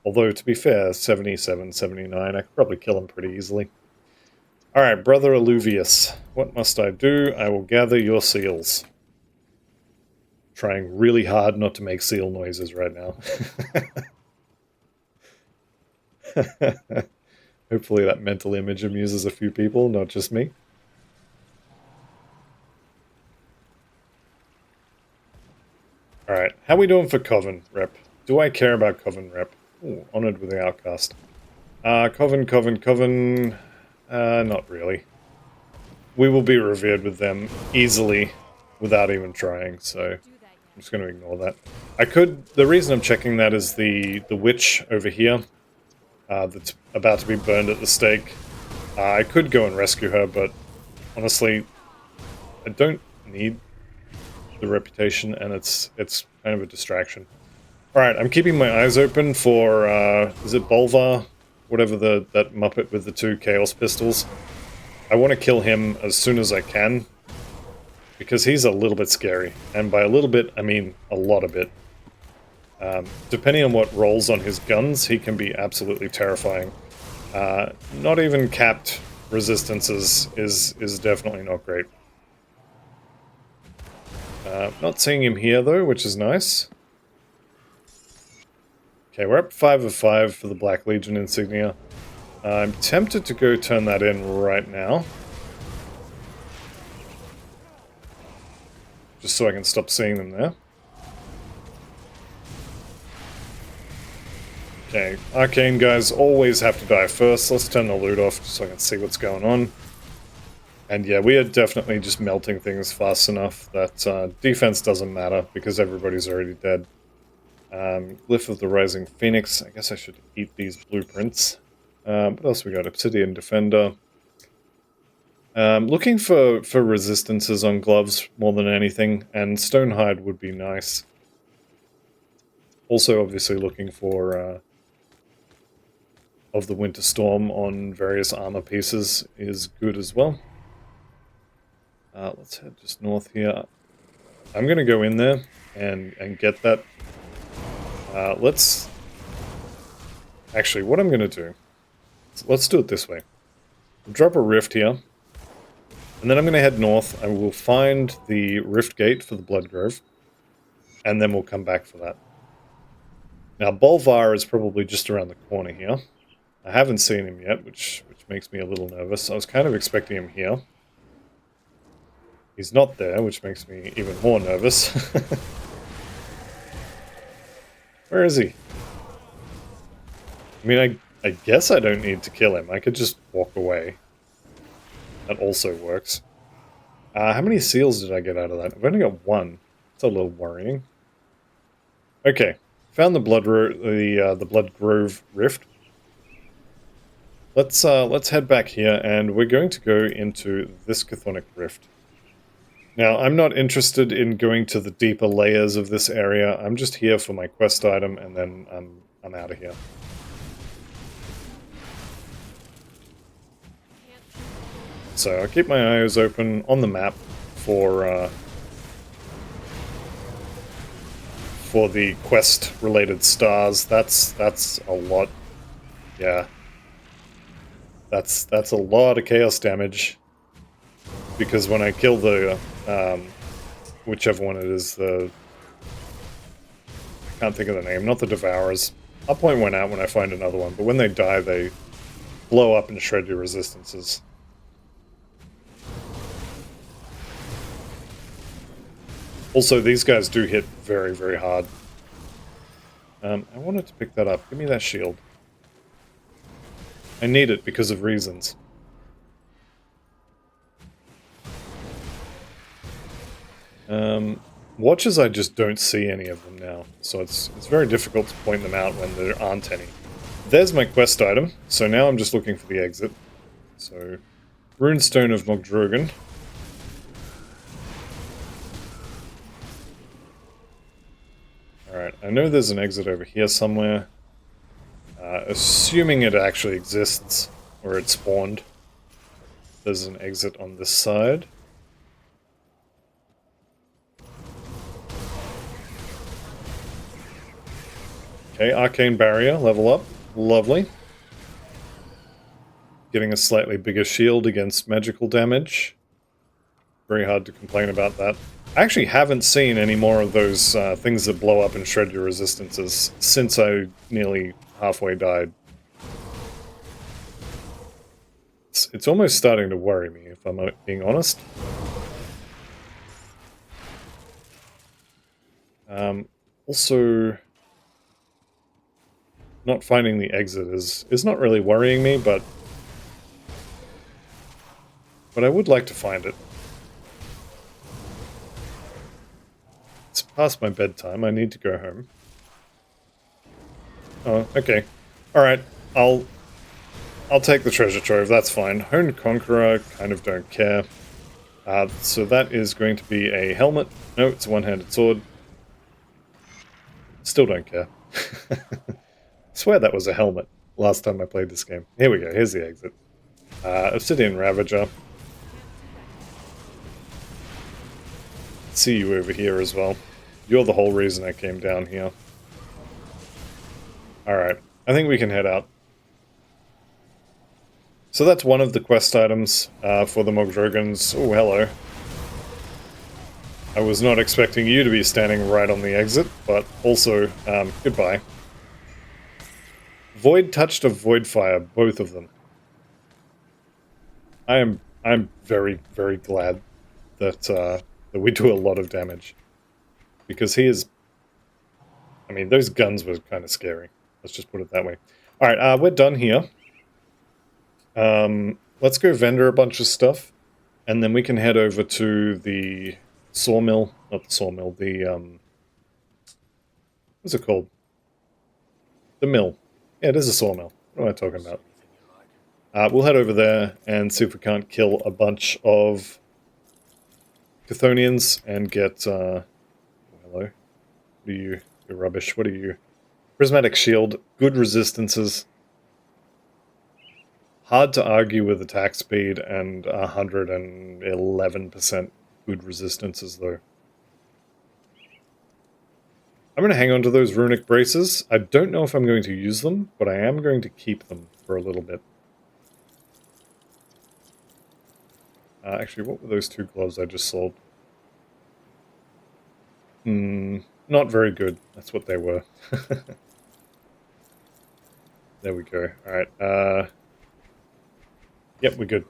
Speaker 1: Although, to be fair, 77, 79, I could probably kill them pretty easily. Alright, Brother Alluvius, what must I do? I will gather your seals. Trying really hard not to make seal noises right now. Hopefully that mental image amuses a few people, not just me. Alright, how we doing for Coven rep? Do I care about Coven rep? Ooh, honored with the outcast. Coven... not really. We will be revered with them easily without even trying, so I'm just going to ignore that. The reason I'm checking that is the witch over here that's about to be burned at the stake. I could go and rescue her, but honestly, I don't need the reputation, and it's kind of a distraction. Alright, I'm keeping my eyes open for, is it Bolvar? Whatever that Muppet with the 2 Chaos Pistols. I want to kill him as soon as I can, because he's a little bit scary. And by a little bit, I mean a lot of it. Depending on what rolls on his guns, he can be absolutely terrifying. Not even capped resistances is definitely not great. Not seeing him here though, which is nice. Okay, we're up 5 of 5 for the Black Legion insignia. I'm tempted to go turn that in right now. Just so I can stop seeing them there. Okay, arcane guys always have to die first. Let's turn the loot off just so I can see what's going on. And yeah, we are definitely just melting things fast enough that defense doesn't matter because everybody's already dead. Glyph of the Rising Phoenix. I guess I should eat these blueprints. What else we got? Obsidian Defender. Looking for resistances on gloves more than anything, and Stonehide would be nice. Also, obviously looking for of the Winter Storm on various armor pieces is good as well. Let's head just north here. I'm going to go in there and get that. Actually, what I'm going to do, let's do it this way. Drop a rift here, and then I'm going to head north. I will find the rift gate for the Blood Grove, and then we'll come back for that. Now, Bolvar is probably just around the corner here. I haven't seen him yet, which makes me a little nervous. I was kind of expecting him here. He's not there, which makes me even more nervous. Where is he? I mean, I guess I don't need to kill him. I could just walk away. That also works. How many seals did I get out of that? I've only got 1. It's a little worrying. Okay, found the Blood Grove Rift. Let's head back here, and we're going to go into this Chthonic Rift. Now, I'm not interested in going to the deeper layers of this area. I'm just here for my quest item, and then I'm out of here. So I'll keep my eyes open on the map for for the quest-related stars. That's a lot. Yeah. That's a lot of chaos damage. Because when I kill the, whichever one it is, I can't think of the name, not the Devourers. I'll point one out when I find another one, but when they die, they blow up and shred your resistances. Also, these guys do hit very, very hard. I wanted to pick that up. Give me that shield. I need it because of reasons. Watches, I just don't see any of them now, so it's very difficult to point them out when there aren't any. There's my quest item, so now I'm just looking for the exit. So, Runestone of Mogdrogan. Alright, I know there's an exit over here somewhere. Assuming it actually exists, or it spawned. There's an exit on this side. Okay, Arcane Barrier, level up. Lovely. Getting a slightly bigger shield against magical damage. Very hard to complain about that. I actually haven't seen any more of those things that blow up and shred your resistances since I nearly halfway died. It's almost starting to worry me, if I'm being honest. Also, not finding the exit is not really worrying me, but I would like to find it. It's past my bedtime. I need to go home. Oh, okay. Alright, I'll take the treasure trove, that's fine. Honed Conqueror, kind of don't care. So that is going to be a helmet. No, it's a one-handed sword. Still don't care. I swear that was a helmet last time I played this game. Here we go, here's the exit. Obsidian Ravager. See you over here as well. You're the whole reason I came down here. Alright, I think we can head out. So that's one of the quest items for the Mogdrogans. Oh, hello. I was not expecting you to be standing right on the exit, but also, goodbye. Void Touched of Void Fire, both of them. I'm very, very glad that that we do a lot of damage. Because he is... I mean, those guns were kind of scary. Let's just put it that way. Alright, we're done here. Let's go vendor a bunch of stuff. And then we can head over to the sawmill. Not the sawmill, the, what's it called? The mill. Yeah, it is a sawmill. What am I talking about? We'll head over there and see if we can't kill a bunch of Chthonians and get, oh, hello. What are you? You're rubbish. What are you? Prismatic Shield. Good resistances. Hard to argue with attack speed and 111% good resistances, though. I'm going to hang on to those runic braces. I don't know if I'm going to use them, but I am going to keep them for a little bit. Actually, what were those two gloves I just sold? Not very good. That's what they were. There we go. Alright, yep, we're good.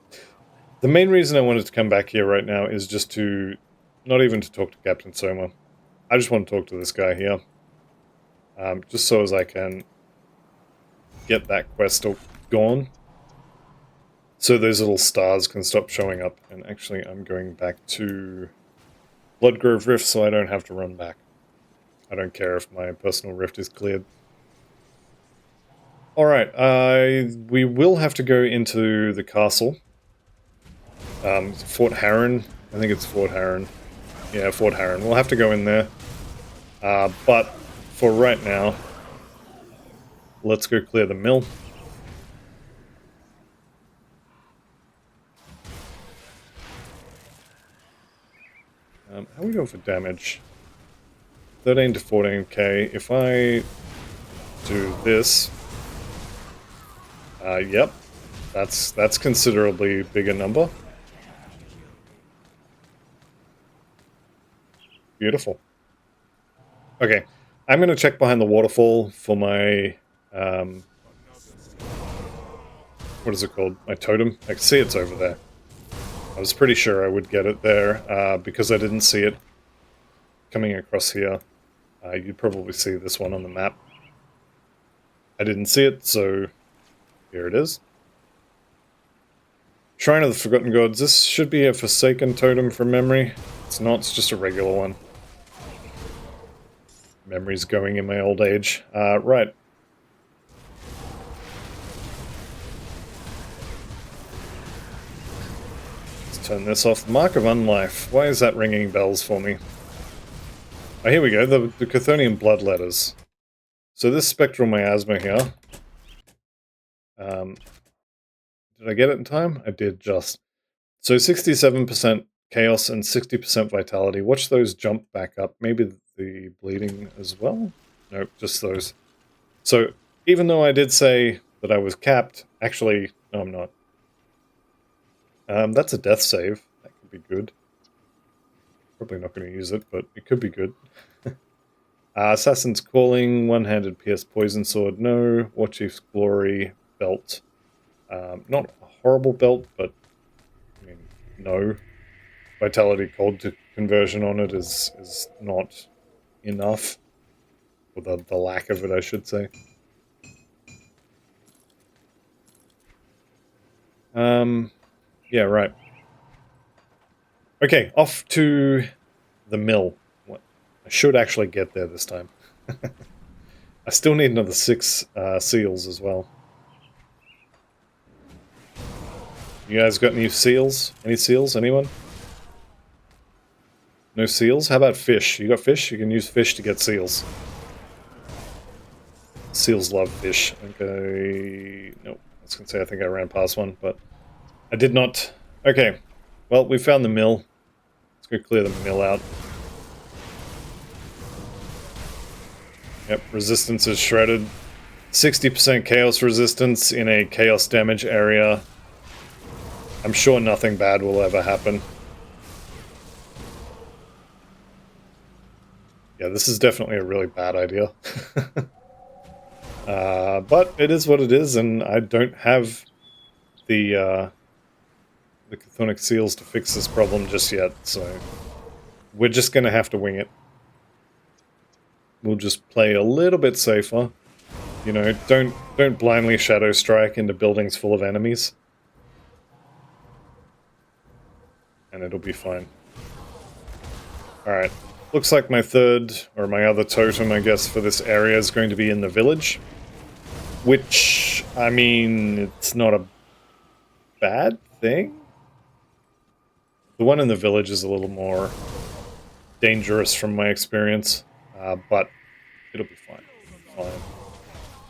Speaker 1: The main reason I wanted to come back here right now is just to... not even to talk to Captain Soma. I just want to talk to this guy here. Just so as I can get that quest gone. So those little stars can stop showing up. And actually, I'm going back to Bloodgrove Rift so I don't have to run back. I don't care if my personal rift is cleared. Alright, we will have to go into the castle. Fort Harron. I think it's Fort Harron. Yeah, Fort Harron. We'll have to go in there. But for right now, let's go clear the mill. How are we going for damage? 13 to 14k. If I do this, yep, that's considerably bigger number. Beautiful. Okay, I'm going to check behind the waterfall for my, what is it called? My totem. I can see it's over there. I was pretty sure I would get it there, because I didn't see it coming across here. You'd probably see this one on the map. I didn't see it, so here it is. Shrine of the Forgotten Gods. This should be a Forsaken totem from memory. It's not, it's just a regular one. Memory's going in my old age. Right. Let's turn this off. Mark of Unlife. Why is that ringing bells for me? Oh, here we go. The Chthonian blood letters. So this spectral miasma here. Did I get it in time? I did just. So 67% chaos and 60% vitality. Watch those jump back up. Maybe the bleeding as well? Nope, just those. So even though I did say that I was capped, actually, no, I'm not. That's a death save. That could be good. Probably not going to use it, but it could be good. Assassin's Calling, one-handed pierce poison sword, no. War Chief's Glory, belt. Not a horrible belt, but I mean, no. Vitality cold to conversion on it is not enough. Or the lack of it, I should say. Yeah, right. Okay, off to the mill. I should actually get there this time. I still need another 6 seals as well. You guys got any seals? Any seals? Anyone? No seals? How about fish? You got fish? You can use fish to get seals. Seals love fish. Okay. Nope. I was going to say I think I ran past one, but I did not. Okay. Well, we found the mill. Let's go clear the mill out. Yep, resistance is shredded. 60% chaos resistance in a chaos damage area. I'm sure nothing bad will ever happen. Yeah, this is definitely a really bad idea. But it is what it is, and I don't have the Cthonic seals to fix this problem just yet, so we're just gonna have to wing it. We'll just play a little bit safer. You know, don't blindly shadow strike into buildings full of enemies. And it'll be fine. Alright. Looks like my third, or my other totem, I guess, for this area is going to be in the village. Which, I mean, it's not a bad thing. The one in the village is a little more dangerous from my experience, but it'll be fine. Fine.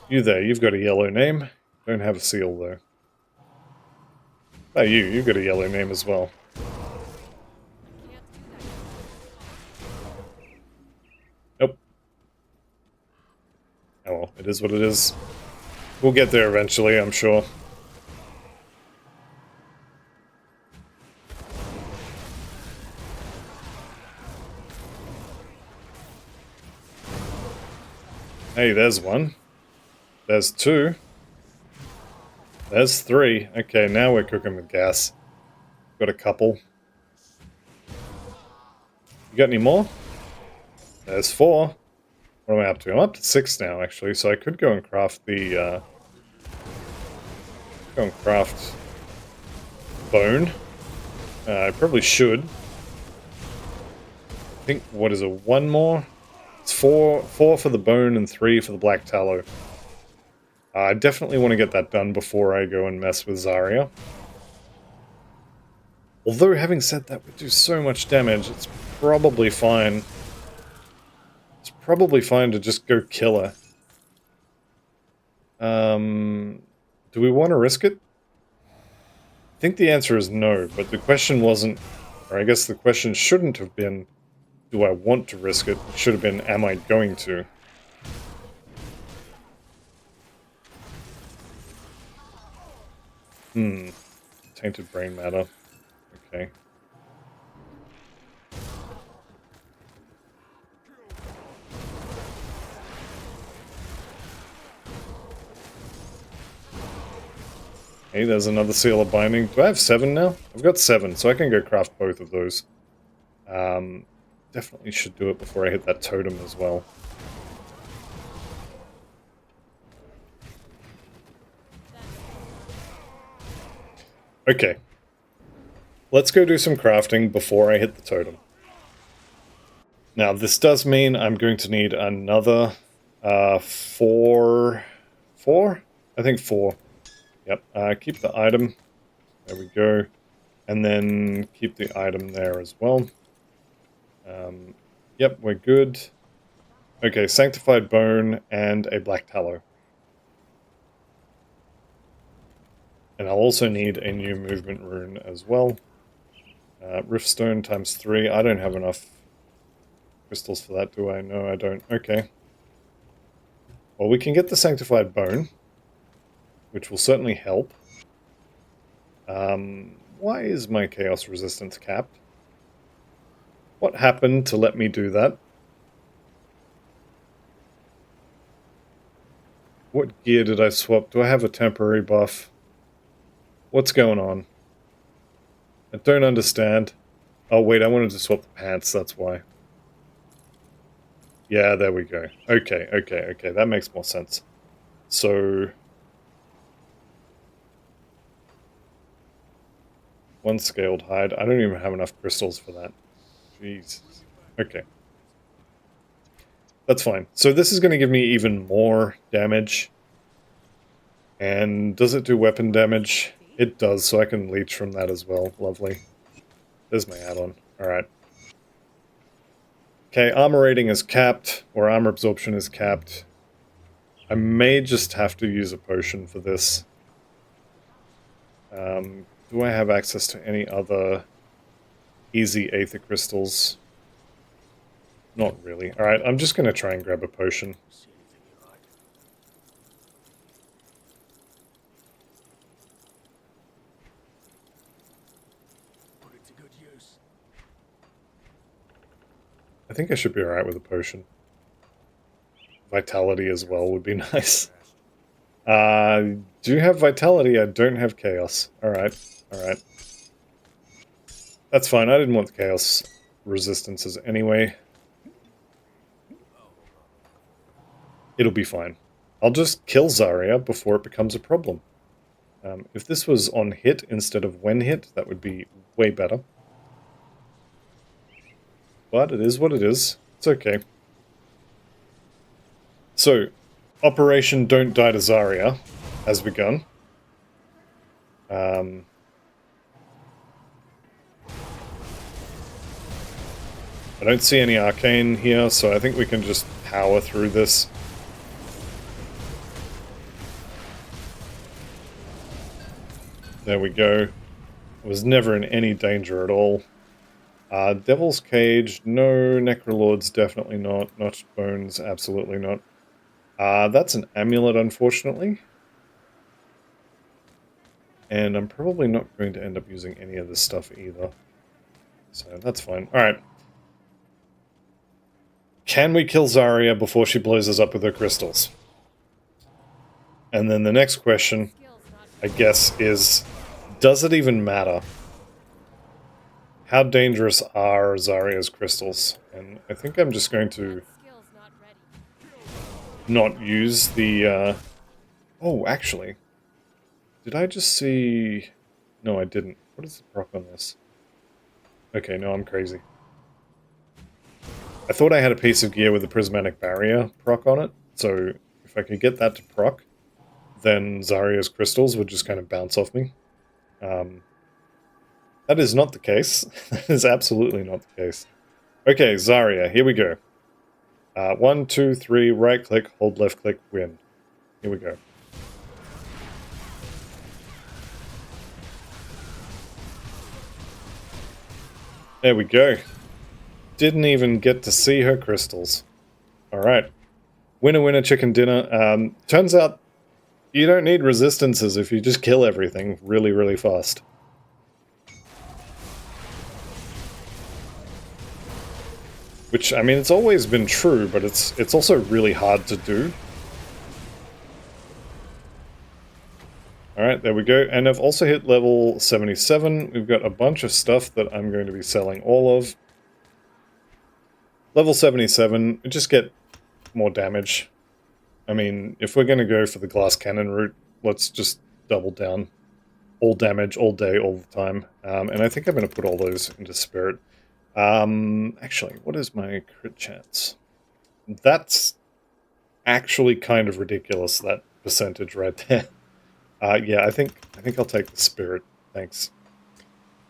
Speaker 1: You there, you've got a yellow name. Don't have a seal, though. Oh, you've got a yellow name as well. Nope. Oh well, it is what it is. We'll get there eventually, I'm sure. Hey, there's one. There's 2. There's 3. Okay, now we're cooking with gas. Got a couple. You got any more? There's 4. What am I up to? I'm up to 6 now, actually, so I could go and craft the, go and craft bone. I probably should. I think, what is it, 1 more? It's 4 for the bone and 3 for the black tallow. I definitely want to get that done before I go and mess with Zarya. Although, having said that, we do so much damage, it's probably fine. It's probably fine to just go kill her. Do we want to risk it? I think the answer is no, but the question wasn't, or I guess the question shouldn't have been, do I want to risk it? It should have been, am I going to? Tainted brain matter. Okay. Hey, there's another seal of binding. Do I have 7 now? I've got 7, so I can go craft both of those. Definitely should do it before I hit that totem as well. Okay. Let's go do some crafting before I hit the totem. Now, this does mean I'm going to need another 4? I think 4. Yep, keep the item. There we go. And then keep the item there as well. Yep, we're good. Okay, Sanctified Bone and a Black Tallow. And I'll also need a new movement rune as well. Riftstone times 3. I don't have enough crystals for that, do I? No, I don't. Okay. Well, we can get the Sanctified Bone, which will certainly help. Why is my Chaos Resistance capped? What happened to let me do that? What gear did I swap? Do I have a temporary buff? What's going on? I don't understand. Oh wait, I wanted to swap the pants, that's why. Yeah, there we go. Okay, that makes more sense. So... 1 scaled hide. I don't even have enough crystals for that. Jeez. Okay. That's fine. So this is going to give me even more damage. And does it do weapon damage? It does, so I can leech from that as well. Lovely. There's my add-on. Alright. Okay, armor rating is capped, or armor absorption is capped. I may just have to use a potion for this. Do I have access to any other easy aether crystals? Not really. Alright, I'm just going to try and grab a potion. I think I should be alright with a potion. Vitality as well would be nice. Do have vitality, I don't have chaos. Alright, alright. That's fine, I didn't want the chaos resistances anyway. It'll be fine. I'll just kill Zarya before it becomes a problem. If this was on hit instead of when hit, that would be way better. But it is what it is. It's okay. So, Operation Don't Die to Zarya has begun. I don't see any arcane here, so I think we can just power through this. There we go. I was never in any danger at all. Devil's Cage, no. Necrolords, definitely not. Notched Bones, absolutely not. That's an amulet, unfortunately. And I'm probably not going to end up using any of this stuff either. So that's fine. Alright. Can we kill Zarya before she blows us up with her crystals? And then the next question, I guess, is... does it even matter? How dangerous are Zarya's crystals? And I think I'm just going to not use the... Oh, actually. Did I just see... No, I didn't. What is the proc on this? Okay, no, I'm crazy. I thought I had a piece of gear with a prismatic barrier proc on it, so if I could get that to proc, then Zarya's crystals would just kind of bounce off me. That is not the case. That is absolutely not the case. Okay, Zarya, here we go. 1, 2, 3, right click, hold left click, win. Here we go. There we go. didn't even get to see her crystals. Alright. Winner, winner, chicken dinner. Turns out you don't need resistances if you just kill everything really, really fast. Which, I mean, it's always been true, but it's also really hard to do. Alright, there we go. And I've also hit level 77. We've got a bunch of stuff that I'm going to be selling all of. Level 77, we just get more damage. I mean, if we're going to go for the glass cannon route, let's just double down. All damage, all day, all the time. And I think I'm going to put all those into spirit. Actually, what is my crit chance? That's actually kind of ridiculous, that percentage right there. Yeah, I think I'll take the spirit. Thanks.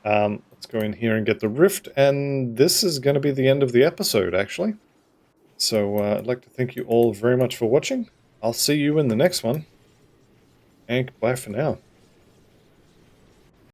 Speaker 1: Let's go in here and get the rift, and this is going to be the end of the episode, actually. So I'd like to thank you all very much for watching. I'll see you in the next one, and bye for now.